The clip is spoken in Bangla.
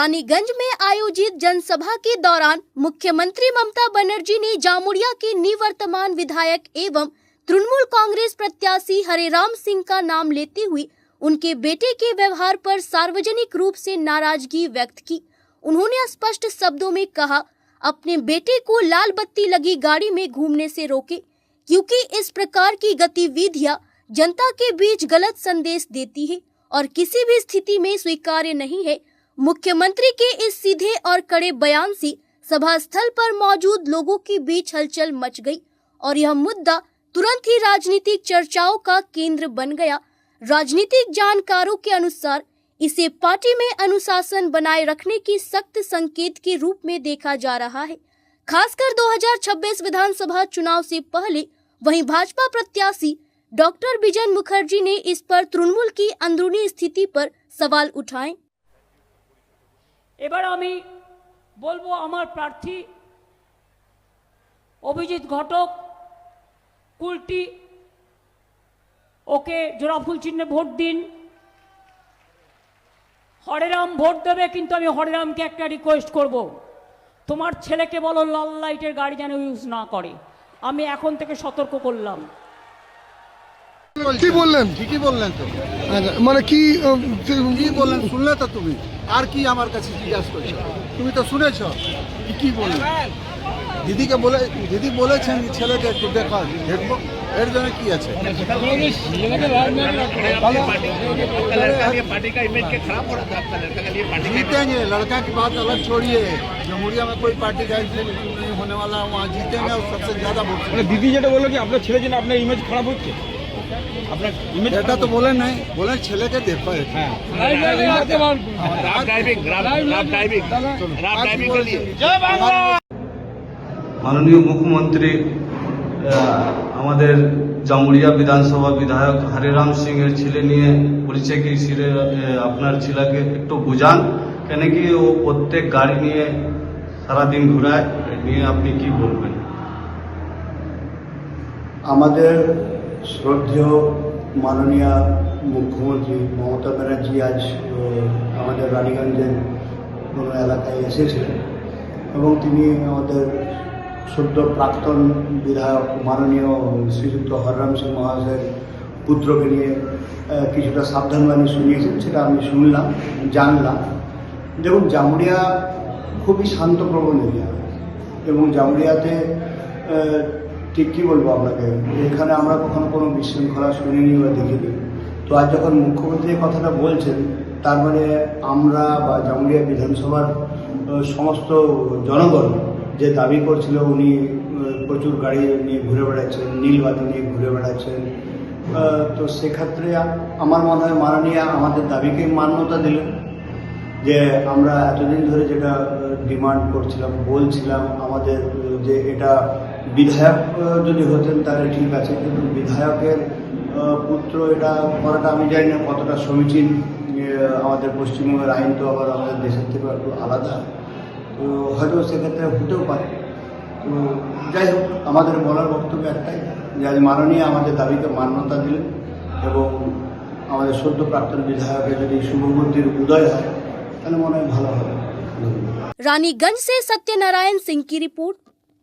रानीगंज में आयोजित जनसभा के दौरान मुख्यमंत्री ममता बनर्जी ने जामुड़िया के निवर्तमान विधायक एवं तृणमूल कांग्रेस प्रत्याशी हरेराम सिंह का नाम लेते हुए उनके बेटे के व्यवहार पर सार्वजनिक रूप से नाराजगी व्यक्त की। उन्होंने स्पष्ट शब्दों में कहा, अपने बेटे को लाल बत्ती लगी गाड़ी में घूमने से रोके, क्योंकि इस प्रकार की गतिविधियां जनता के बीच गलत संदेश देती है और किसी भी स्थिति में स्वीकार्य नहीं है। मुख्यमंत्री के इस सीधे और कड़े बयान से सभा स्थल पर मौजूद लोगों के बीच हलचल मच गई और यह मुद्दा तुरंत ही राजनीतिक चर्चाओं का केंद्र बन गया। राजनीतिक जानकारों के अनुसार इसे पार्टी में अनुशासन बनाए रखने की सख्त संकेत के रूप में देखा जा रहा है, खासकर 2026 विधानसभा चुनाव से पहले। वहीं भाजपा प्रत्याशी डॉक्टर बिजन मुखर्जी ने इस पर तृणमूल की अंदरूनी स्थिति पर सवाल उठाए। এবার আমি বলবো আমার প্রার্থী অভিজিৎ ঘটক কুলটি, ওকে জোড়া ফুল চিহ্নে ভোট দিন। হরেরাম ভোট দেবে, কিন্তু আমি হরেরামকে একটা রিকোয়েস্ট করব, তোমার ছেলেকে বলো লাল লাইটের গাড়ি যেন ইউজ না করে। আমি এখন থেকে সতর্ক করলাম। কি বললেন? ঠিকই বললেন তো। মানে কি বললেন শুনলে তো তুমি, আর কি আমার কাছে জিজ্ঞাসা করছো? তুমি তো শুনেছ কি বললেন। দিদি বলেছেন ছেলেকে একটু দেখবো, এর জন্য কি আছে? जीतेंगे, लड़का की बात अलग छोड़िए। जमुड़िया में कोई पार्टी का नहीं होने वाला, वहाँ जीतेंगे और सबसे ज्यादा वोट। দিদি যেটা বললো কি আপনার ছেলের জন্য আপনার ইমেজ খারাপ হচ্ছে, আপনার ইমেজ এটা তো বলেন নাই, বলেন ছেলেকে দেখো। মাননীয় মুখ্যমন্ত্রী আমাদের জামুড়িয়া বিধানসভা বিধায়ক হরেরাম সিং এর ছেলে নিয়ে বলছে কি আপনার ছেলেকে একটু বুঝান, কেন কি ও প্রত্যেক গাড়ি নিয়ে সারাদিন ঘুরায়, নিয়ে আপনি কি বলবেন? আমাদের শ্রদ্ধেয় মাননীয় মুখ্যমন্ত্রী মমতা ব্যানার্জি আজ আমাদের রানীগঞ্জের কোনো এলাকায় এসেছিলেন এবং তিনি আমাদের সদ্য প্রাক্তন বিধায়ক মাননীয় শ্রীযুক্ত হরেরাম সিং মহাশয়ের পুত্রকে নিয়ে কিছুটা সাবধানবাণী শুনিয়েছেন, সেটা আমি শুনলাম, জানলাম। দেখুন, জামুড়িয়া খুবই শান্তপ্রবণ এরিয়া এবং জামুড়িয়াতে ঠিক কী বলবো আপনাকে, এখানে আমরা কখনো কোনো বিশৃঙ্খলা শুনিনি বা দেখিনি। তো আজ যখন মুখ্যমন্ত্রী কথাটা বলছেন, তার মানে আমরা বা জামুড়িয়া বিধানসভার সমস্ত জনগণ যে দাবি করছিল উনি প্রচুর গাড়ি নিয়ে ঘুরে বেড়াচ্ছেন, নীলবাতি নিয়ে ঘুরে বেড়াচ্ছেন, তো সেক্ষেত্রে আমার মনে হয় মাননীয় আমাদের দাবিকে মান্যতা দিলেন যে আমরা এতদিন ধরে যেটা ডিমান্ড করছিলাম, বলছিলাম আমাদের যে এটা বিধায়ক যদি হতেন তাহলে ঠিক আছে, কিন্তু বিধায়কের পুত্র এটা করাটা আমি জানি না কতটা সমীচীন। আমাদের পশ্চিমবঙ্গের আইন তো আবার আমাদের দেশের থেকে একটু আলাদা, তো হয়তো সেক্ষেত্রে হতেও পারে। তো যাই হোক, আমাদের বলার বক্তব্য একটাই যে আজ মাননীয় আমাদের দাবিকে মান্যতা দিলেন এবং আমাদের সদ্য প্রাক্তন বিধায়কের যদি শুভবুদ্ধির উদয় হয় তাহলে মনে হয় ভালো হবে। रानीगंज से सत्यनारायण सिंह की रिपोर्ट।